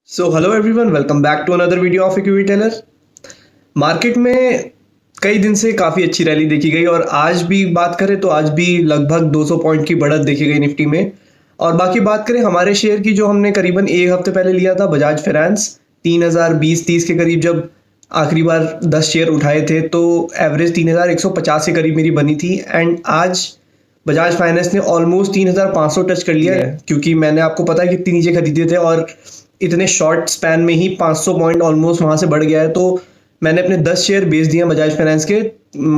So hello everyone, welcome back to another video of Equity Tailor. Market में कई दिन से काफ़ी अच्छी रैली देखी गई और आज भी बात करें तो आज भी लगभग 200 पॉइंट की बढ़त देखी गई निफ्टी में। और बाकी बात करें हमारे शेयर की, जो हमने करीबन एक हफ्ते पहले लिया था बजाज फाइनेंस, 3020-30 के करीब जब आखिरी बार 10 शेयर उठाए थे तो एवरेज 3150 के करीब मेरी बनी थी। एंड आज बजाज फाइनेंस ने ऑलमोस्ट 3500 टच कर लिया है, क्योंकि मैंने आपको पता है कितनी नीचे खरीदे थे और इतने शॉर्ट स्पैन में ही 500 पॉइंट ऑलमोस्ट वहां से बढ़ गया है। तो मैंने अपने 10 शेयर बेच दिए बजाज फाइनेंस के,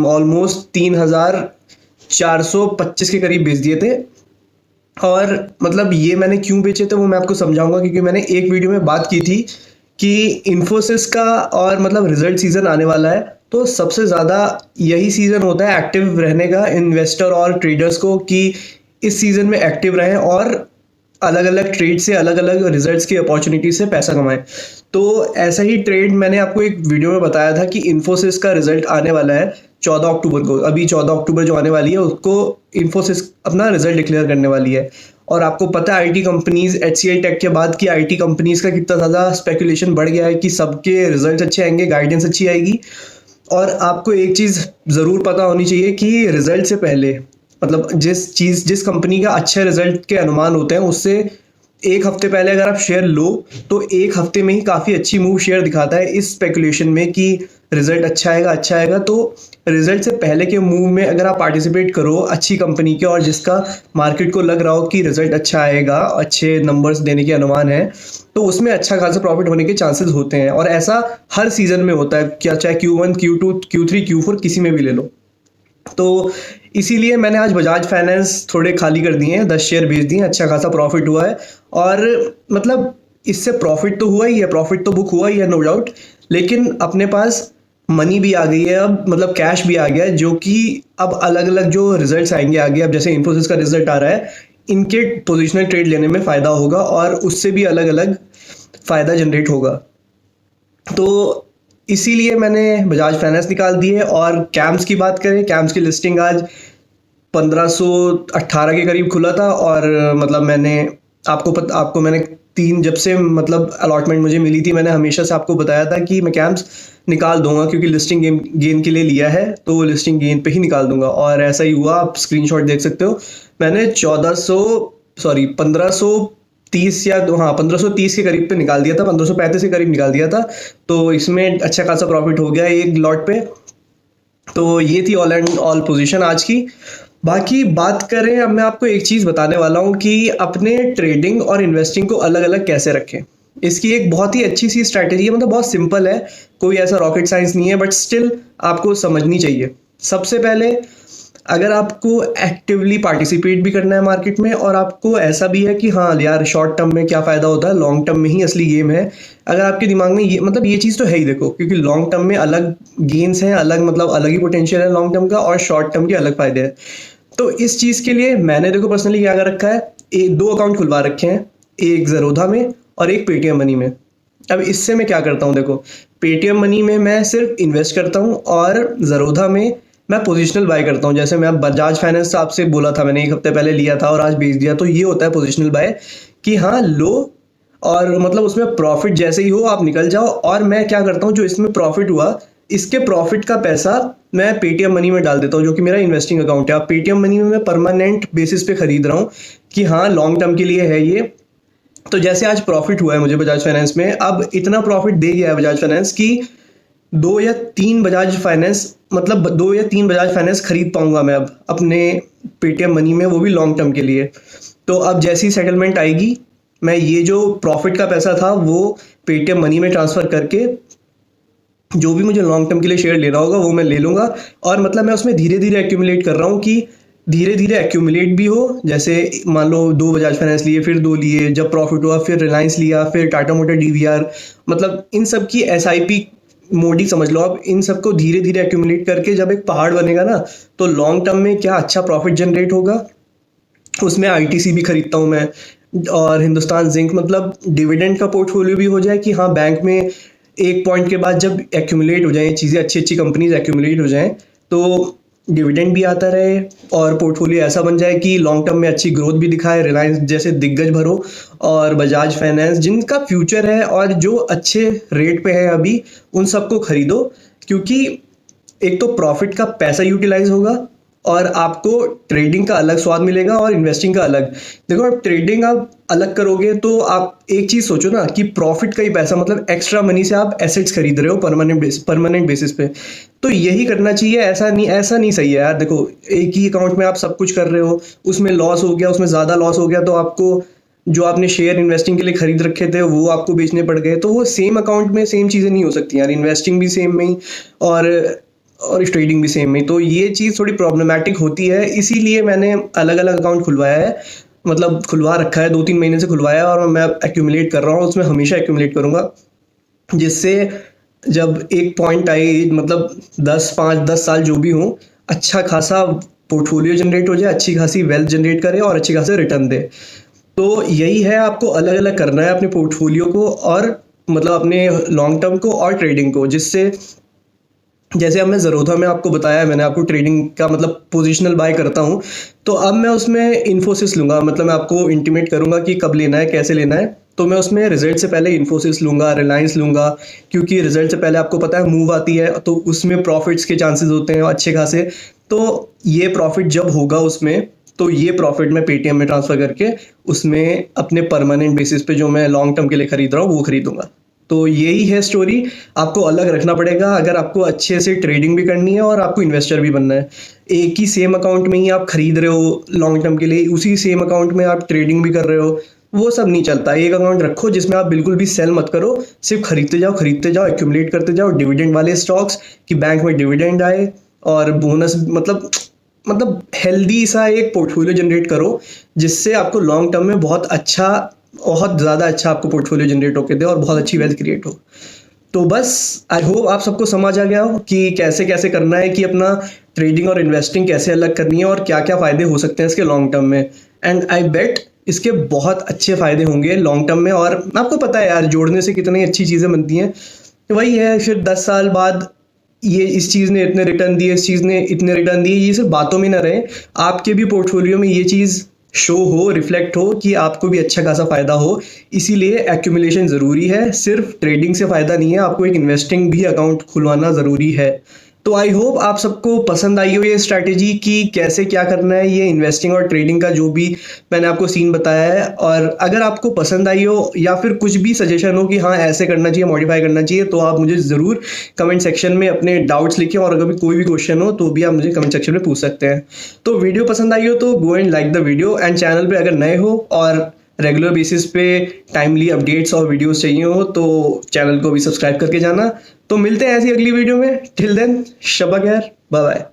ऑलमोस्ट 3425 के करीब बेच दिए थे। और मतलब ये मैंने क्यों बेचे थे वो मैं आपको समझाऊंगा, क्योंकि मैंने एक वीडियो में बात की थी कि इन्फोसिस का और मतलब रिजल्ट सीजन आने वाला है, तो सबसे ज़्यादा यही सीज़न होता है एक्टिव रहने का इन्वेस्टर और ट्रेडर्स को, कि इस सीज़न में एक्टिव रहें और अलग अलग ट्रेड से, अलग अलग रिजल्ट्स की अपॉर्चुनिटी से पैसा कमाएं। तो ऐसा ही ट्रेड मैंने आपको एक वीडियो में बताया था कि इन्फोसिस का रिजल्ट आने वाला है 14 अक्टूबर को। अभी 14 अक्टूबर जो आने वाली है उसको इन्फोसिस अपना रिजल्ट डिक्लेयर करने वाली है। और आपको पता है आईटी कंपनीज, एचसीएल टेक के बाद की आईटी कंपनीज का कितना ज़्यादा स्पेकुलेशन बढ़ गया है कि सबके रिजल्ट अच्छे आएंगे, गाइडेंस अच्छी आएगी। और आपको एक चीज़ ज़रूर पता होनी चाहिए कि रिजल्ट से पहले, मतलब जिस कंपनी का अच्छे रिजल्ट के अनुमान होते हैं उससे एक हफ्ते पहले अगर आप शेयर लो तो एक हफ्ते में ही काफ़ी अच्छी मूव शेयर दिखाता है इस स्पेकुलेशन में कि रिजल्ट अच्छा आएगा। तो रिजल्ट से पहले के मूव में अगर आप पार्टिसिपेट करो अच्छी कंपनी के, और जिसका मार्केट को लग रहा हो कि रिजल्ट अच्छा आएगा, अच्छे नंबर्स देने के अनुमान है, तो उसमें अच्छा खासा प्रॉफिट होने के चांसेस होते हैं। और ऐसा हर सीजन में होता है, क्या चाहे Q1, Q2, Q3, Q4 किसी में भी ले लो। तो इसीलिए मैंने आज बजाज फाइनेंस थोड़े खाली कर दिए हैं, 10 शेयर बेच दिए, अच्छा खासा प्रॉफिट हुआ है। और मतलब इससे प्रॉफिट तो हुआ ही है, प्रॉफिट तो बुक हुआ ही है नो डाउट, लेकिन अपने पास मनी भी आ गई है अब, मतलब कैश भी आ गया है, जो कि अब अलग अलग जो रिजल्ट्स आएंगे आगे, अब जैसे इन्फोसिस का रिजल्ट आ रहा है, इनके पोजिशनल ट्रेड लेने में फ़ायदा होगा और उससे भी अलग अलग फ़ायदा जनरेट होगा। तो इसीलिए मैंने बजाज फाइनेंस निकाल दी है। और कैम्स की बात करें, कैम्स की लिस्टिंग आज 1518 के करीब खुला था। और मतलब मैंने आपको मैंने जब से मतलब अलॉटमेंट मुझे मिली थी, मैंने हमेशा से आपको बताया था कि मैं कैम्स निकाल दूंगा, क्योंकि लिस्टिंग गेन के लिए लिया है तो लिस्टिंग गेन पे ही निकाल दूंगा। और ऐसा ही हुआ, आप स्क्रीनशॉट देख सकते हो। मैंने 1530 या हाँ 1530 के करीब पे निकाल दिया था, 1535 के करीब निकाल दिया था। तो इसमें अच्छा खासा प्रॉफिट हो गया एक लॉट पे। तो ये थी ऑल एंड ऑल पोजीशन आज की। बाकी बात करें, अब मैं आपको एक चीज़ बताने वाला हूँ कि अपने ट्रेडिंग और इन्वेस्टिंग को अलग अलग कैसे रखें। इसकी एक बहुत ही अच्छी सी स्ट्रैटेजी है, मतलब बहुत सिंपल है, कोई ऐसा रॉकेट साइंस नहीं है, बट स्टिल आपको समझनी चाहिए। सबसे पहले, अगर आपको एक्टिवली पार्टिसिपेट भी करना है मार्केट में और आपको ऐसा भी है कि हाँ यार शॉर्ट टर्म में क्या फ़ायदा होता है, लॉन्ग टर्म में ही असली गेम है, अगर आपके दिमाग में ये मतलब ये चीज़ तो है ही, देखो, क्योंकि लॉन्ग टर्म में अलग गेन्स हैं, अलग मतलब अलग ही पोटेंशियल है लॉन्ग टर्म का, और शॉर्ट टर्म के अलग फ़ायदे हैं। तो इस चीज़ के लिए मैंने देखो पर्सनली क्या कर रखा है, दो अकाउंट खुलवा रखे हैं, एक ज़रोधा में और एक पेटीएम मनी में। अब इससे मैं क्या करता हूँ, देखो, पेटीएम मनी में मैं सिर्फ इन्वेस्ट करता हूँ और ज़रोधा में मैं पोजिशनल बाय करता हूँ। जैसे मैं बजाज फाइनेंस आपसे बोला था, मैंने एक हफ्ते पहले लिया था और आज बेच दिया, तो ये होता है पोजिशनल बाय, कि हाँ लो और मतलब उसमें प्रॉफिट जैसे ही हो आप निकल जाओ। और मैं क्या करता हूँ, जो इसमें प्रॉफिट हुआ इसके प्रॉफिट का पैसा मैं पेटीएम मनी में डाल देता हूँ, जो कि मेरा इन्वेस्टिंग अकाउंट है। अब पेटीएम मनी में मैं परमानेंट बेसिस पे खरीद रहा हूँ कि हाँ लॉन्ग टर्म के लिए है ये। तो जैसे आज प्रॉफिट हुआ है मुझे बजाज फाइनेंस में, अब इतना प्रॉफिट दे गया है बजाज फाइनेंस कि 2 या 3 बजाज फाइनेंस खरीद पाऊंगा मैं अब अपने पेटीएम मनी में, वो भी लॉन्ग टर्म के लिए। तो अब जैसी सेटलमेंट आएगी, मैं ये जो प्रॉफिट का पैसा था वो पेटीएम मनी में ट्रांसफ़र करके जो भी मुझे लॉन्ग टर्म के लिए शेयर लेना होगा वो मैं ले लूँगा। और मतलब मैं उसमें धीरे धीरे एक्यूमुलेट कर रहा हूँ कि धीरे धीरे एक्यूमुलेट भी हो। जैसे मान लो 2 बजाज फाइनेंस लिए, फिर 2 लिए, जब प्रॉफिट हुआ फिर रिलायंस लिया, फिर टाटा मोटर डीवीआर, मतलब इन सब की एसआईपी मोड ही समझ लो आप। इन सबको धीरे धीरे एक्यूमुलेट करके जब एक पहाड़ बनेगा ना, तो लॉन्ग टर्म में क्या अच्छा प्रॉफिट जनरेट होगा। उसमें आईटीसी भी खरीदता हूँ मैं, और हिंदुस्तान जिंक, मतलब डिविडेंड का पोर्टफोलियो भी हो जाए कि हाँ बैंक में एक पॉइंट के बाद जब एक्यूमुलेट हो जाए चीज़ें, अच्छी अच्छी कंपनीज एक्यूमुलेट हो जाएं, तो डिविडेंड भी आता रहे और पोर्टफोलियो ऐसा बन जाए कि लॉन्ग टर्म में अच्छी ग्रोथ भी दिखाए, रिलायंस जैसे दिग्गज भरो और बजाज फाइनेंस जिनका फ्यूचर है और जो अच्छे रेट पे है अभी, उन सबको खरीदो, क्योंकि एक तो प्रॉफिट का पैसा यूटिलाइज होगा और आपको ट्रेडिंग का अलग स्वाद मिलेगा और इन्वेस्टिंग का अलग। देखो, आप ट्रेडिंग आप अलग करोगे तो आप एक चीज सोचो ना कि प्रॉफिट का ही पैसा, मतलब एक्स्ट्रा मनी से आप एसेट्स खरीद रहे हो परमानेंट बेसिस पे। तो यही करना चाहिए, ऐसा नहीं सही है यार। देखो, एक ही अकाउंट में आप सब कुछ कर रहे हो, उसमें लॉस हो गया, उसमें ज्यादा लॉस हो गया तो आपको जो आपने शेयर इन्वेस्टिंग के लिए खरीद रखे थे वो आपको बेचने पड़ गए। तो वो सेम अकाउंट में सेम चीजें नहीं हो सकती यार, इन्वेस्टिंग भी सेम में ही और इस ट्रेडिंग भी सेम में। तो ये चीज़ थोड़ी प्रॉब्लमेटिक होती है, इसीलिए मैंने अलग अलग अकाउंट खुलवाया है, मतलब खुलवा रखा है, 2-3 महीने से खुलवाया है और मैं एक्यूमुलेट कर रहा हूँ, उसमें हमेशा एक्यूमुलेट करूँगा, जिससे जब एक पॉइंट आए, मतलब 10 5 10 साल जो भी हो, अच्छा खासा पोर्टफोलियो जनरेट हो जाए, अच्छी खासी वेल्थ जनरेट करे और अच्छी खासे रिटर्न दे। तो यही है, आपको अलग अलग करना है अपने पोर्टफोलियो को और मतलब अपने लॉन्ग टर्म को और ट्रेडिंग को, जिससे जैसे अब मैं ज़रोधा में आपको बताया, मैंने आपको ट्रेडिंग का मतलब पोजिशनल बाय करता हूँ, तो अब मैं उसमें इन्फोसिस लूँगा, मतलब मैं आपको इंटीमेट करूँगा कि कब लेना है, कैसे लेना है। तो मैं उसमें रिजल्ट से पहले इन्फोसिस लूँगा, रिलायंस लूँगा, क्योंकि रिजल्ट से पहले आपको पता है मूव आती है तो उसमें प्रॉफिट्स के चांसेस होते हैं अच्छे खासे। तो ये प्रॉफिट जब होगा उसमें, तो ये प्रॉफिट मैं पेटीएम में ट्रांसफ़र करके उसमें अपने परमानेंट बेसिस पे जो मैं लॉन्ग टर्म के लिए खरीद रहा हूँ वो खरीदूंगा। तो यही है स्टोरी, आपको अलग रखना पड़ेगा अगर आपको अच्छे से ट्रेडिंग भी करनी है और आपको इन्वेस्टर भी बनना है। एक ही सेम अकाउंट में ही आप खरीद रहे हो लॉन्ग टर्म के लिए, उसी सेम अकाउंट में आप ट्रेडिंग भी कर रहे हो, वो सब नहीं चलता। एक अकाउंट रखो जिसमें आप बिल्कुल भी सेल मत करो, सिर्फ खरीदते जाओ, एक्यूमुलेट करते जाओ, डिविडेंड वाले स्टॉक्स कि बैंक में डिविडेंड आए और बोनस, मतलब हेल्दी सा एक पोर्टफोलियो जनरेट करो, जिससे आपको लॉन्ग टर्म में बहुत ज़्यादा अच्छा आपको पोर्टफोलियो जनरेट होके दे और बहुत अच्छी वेल्थ क्रिएट हो। तो बस आई होप आप सबको समझ आ गया हो कि कैसे कैसे करना है, कि अपना ट्रेडिंग और इन्वेस्टिंग कैसे अलग करनी है और क्या क्या फ़ायदे हो सकते हैं इसके लॉन्ग टर्म में। एंड आई बेट इसके बहुत अच्छे फ़ायदे होंगे लॉन्ग टर्म में, और आपको पता है यार जोड़ने से कितनी अच्छी चीज़ें बनती हैं। तो वही है, फिर 10 साल बाद ये इस चीज़ ने इतने रिटर्न दिए, इस चीज़ ने इतने रिटर्न दिए, ये सिर्फ बातों में ना रहे, आपके भी पोर्टफोलियो में ये चीज़ शो हो, रिफ्लेक्ट हो कि आपको भी अच्छा खासा फ़ायदा हो। इसीलिए एक्यूमुलेशन ज़रूरी है, सिर्फ ट्रेडिंग से फ़ायदा नहीं है, आपको एक इन्वेस्टिंग भी अकाउंट खुलवाना ज़रूरी है। तो आई होप आप सबको पसंद आई हो ये स्ट्रैटेजी कि कैसे क्या करना है, ये इन्वेस्टिंग और ट्रेडिंग का जो भी मैंने आपको सीन बताया है। और अगर आपको पसंद आई हो या फिर कुछ भी सजेशन हो कि हाँ ऐसे करना चाहिए, मॉडिफाई करना चाहिए, तो आप मुझे ज़रूर कमेंट सेक्शन में अपने डाउट्स लिखें, और अगर कोई भी क्वेश्चन हो तो भी आप मुझे कमेंट सेक्शन में पूछ सकते हैं। तो वीडियो पसंद आई हो तो go and like the video, and channel पे अगर नए हो और रेगुलर बेसिस पे टाइमली अपडेट्स और वीडियोस चाहिए हो तो चैनल को भी सब्सक्राइब करके जाना। तो मिलते हैं ऐसी अगली वीडियो में, टिल देन शब्बा खैर, बाय बाय।